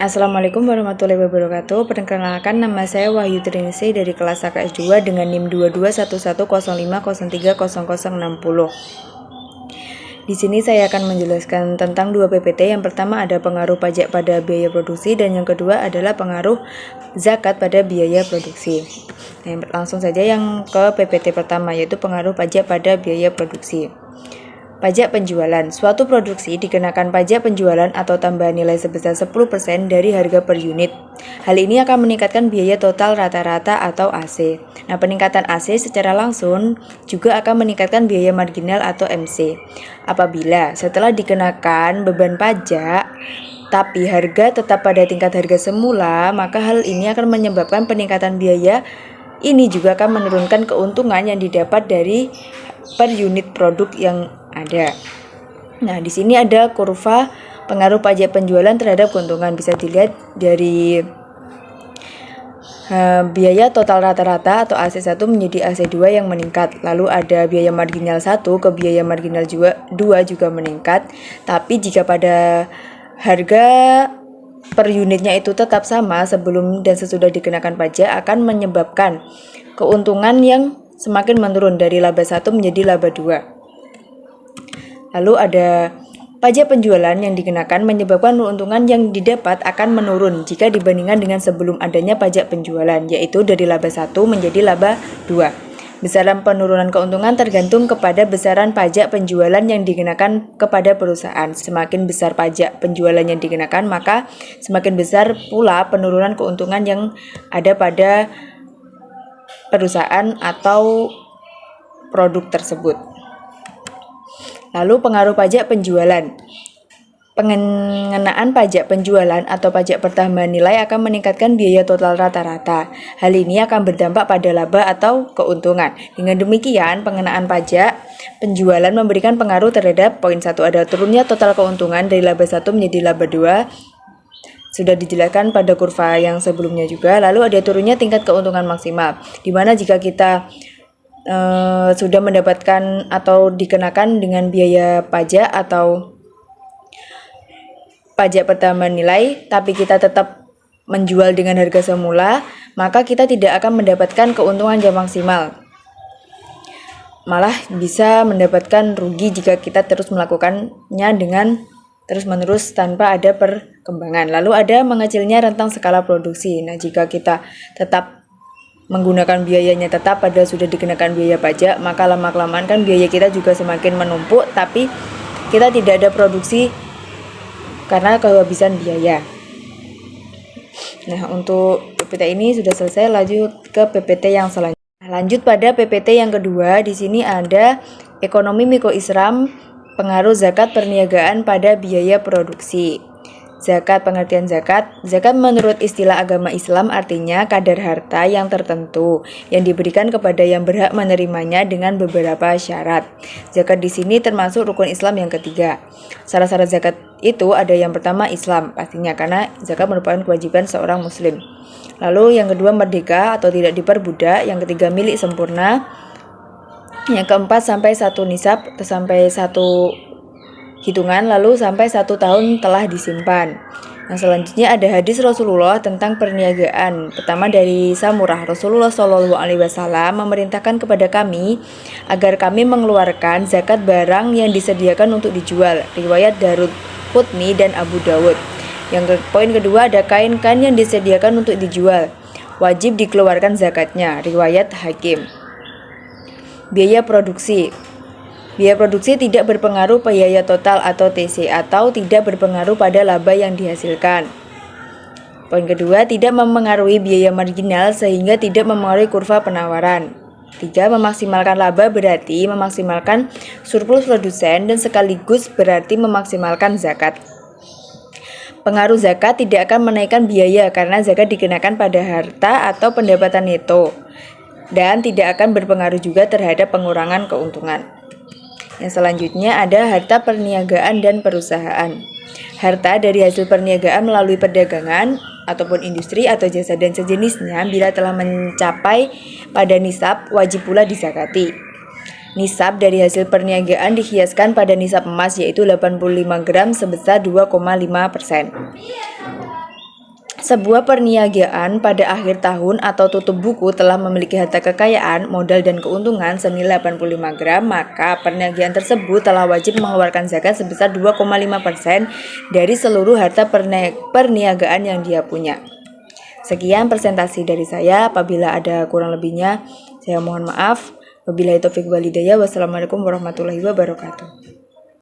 Assalamualaikum warahmatullahi wabarakatuh. Perkenalkan, nama saya Wahyu Triningsih dari kelas KKS 2 dengan NIM 221105030060. Di sini saya akan menjelaskan tentang dua PPT. Yang pertama ada pengaruh pajak pada biaya produksi dan yang kedua adalah pengaruh zakat pada biaya produksi. Nah, langsung saja yang ke PPT pertama, yaitu pengaruh pajak pada biaya produksi. Pajak penjualan. Suatu produksi dikenakan pajak penjualan atau tambahan nilai sebesar 10% dari harga per unit. Hal ini akan meningkatkan biaya total rata-rata atau AC. Nah, peningkatan AC secara langsung juga akan meningkatkan biaya marginal atau MC. Apabila setelah dikenakan beban pajak, tapi harga tetap pada tingkat harga semula, maka hal ini akan menyebabkan peningkatan biaya. Ini juga akan menurunkan keuntungan yang didapat dari per unit produk yang ada. Nah, di sini ada kurva pengaruh pajak penjualan terhadap keuntungan. Bisa dilihat dari biaya total rata-rata atau AC1 menjadi AC2 yang meningkat. Lalu ada biaya marginal 1 ke biaya marginal 2 juga meningkat. Tapi jika pada harga per unitnya itu tetap sama sebelum dan sesudah dikenakan pajak, akan menyebabkan keuntungan yang semakin menurun dari laba 1 menjadi laba 2. Lalu ada pajak penjualan yang dikenakan menyebabkan keuntungan yang didapat akan menurun jika dibandingkan dengan sebelum adanya pajak penjualan, yaitu dari laba 1 menjadi laba 2. Besaran penurunan keuntungan tergantung kepada besaran pajak penjualan yang dikenakan kepada perusahaan. Semakin besar pajak penjualan yang dikenakan, maka semakin besar pula penurunan keuntungan yang ada pada perusahaan atau produk tersebut. Lalu pengaruh pajak penjualan. Pengenaan pajak penjualan atau pajak pertambahan nilai akan meningkatkan biaya total rata-rata. Hal ini akan berdampak pada laba atau keuntungan. Dengan demikian, pengenaan pajak penjualan memberikan pengaruh terhadap poin 1 ada turunnya total keuntungan dari laba 1 menjadi laba 2. Sudah dijelaskan pada kurva yang sebelumnya juga. Lalu ada turunnya tingkat keuntungan maksimal, di mana jika kita sudah mendapatkan atau dikenakan dengan biaya pajak atau pajak pertambahan nilai, tapi kita tetap menjual dengan harga semula, maka kita tidak akan mendapatkan keuntungan yang maksimal. Malah bisa mendapatkan rugi jika kita terus melakukannya dengan terus-menerus tanpa ada perkembangan. Lalu ada mengecilnya rentang skala produksi. Nah, jika kita tetap menggunakan biayanya tetap pada sudah dikenakan biaya pajak, maka lama-kelamaan kan biaya kita juga semakin menumpuk, tapi kita tidak ada produksi karena kehabisan biaya. Nah, untuk PPT ini sudah selesai, lanjut ke PPT yang selanjutnya. Lanjut pada PPT yang kedua, di sini ada ekonomi mikroislam, pengaruh zakat perniagaan pada biaya produksi. Zakat, pengertian zakat. Zakat menurut istilah agama Islam artinya kadar harta yang tertentu yang diberikan kepada yang berhak menerimanya dengan beberapa syarat. Zakat di sini termasuk rukun Islam yang ketiga. Syarat-syarat zakat itu ada yang pertama Islam, pastinya karena zakat merupakan kewajiban seorang muslim. Lalu yang kedua merdeka atau tidak diperbudak, yang ketiga milik sempurna, yang keempat sampai satu nisab atau sampai satu hitungan, lalu sampai 1 tahun telah disimpan. Nah, selanjutnya ada hadis Rasulullah tentang perniagaan. Pertama dari Samurah, Rasulullah SAW memerintahkan kepada kami agar kami mengeluarkan zakat barang yang disediakan untuk dijual. Riwayat Daruqutni dan Abu Dawud. Yang poin kedua ada kain-kain yang disediakan untuk dijual, wajib dikeluarkan zakatnya. Riwayat Hakim. Biaya produksi. Biaya produksi tidak berpengaruh biaya total atau TC atau tidak berpengaruh pada laba yang dihasilkan. Poin kedua, tidak memengaruhi biaya marginal sehingga tidak memengaruhi kurva penawaran. 3. Memaksimalkan laba berarti memaksimalkan surplus produsen dan sekaligus berarti memaksimalkan zakat. Pengaruh zakat tidak akan menaikkan biaya karena zakat dikenakan pada harta atau pendapatan neto dan tidak akan berpengaruh juga terhadap pengurangan keuntungan. Yang selanjutnya ada harta perniagaan dan perusahaan. Harta dari hasil perniagaan melalui perdagangan ataupun industri atau jasa dan sejenisnya bila telah mencapai pada nisab wajib pula dizakati. Nisab dari hasil perniagaan dihiaskan pada nisab emas yaitu 85 gram sebesar 2,5%. Sebuah perniagaan pada akhir tahun atau tutup buku telah memiliki harta kekayaan, modal dan keuntungan senilai 85 gram, maka perniagaan tersebut telah wajib mengeluarkan zakat sebesar 2,5% dari seluruh harta perniagaan yang dia punya. Sekian presentasi dari saya. Apabila ada kurang lebihnya, saya mohon maaf. Wabillahi taufiq wal hidayah. Wassalamualaikum warahmatullahi wabarakatuh.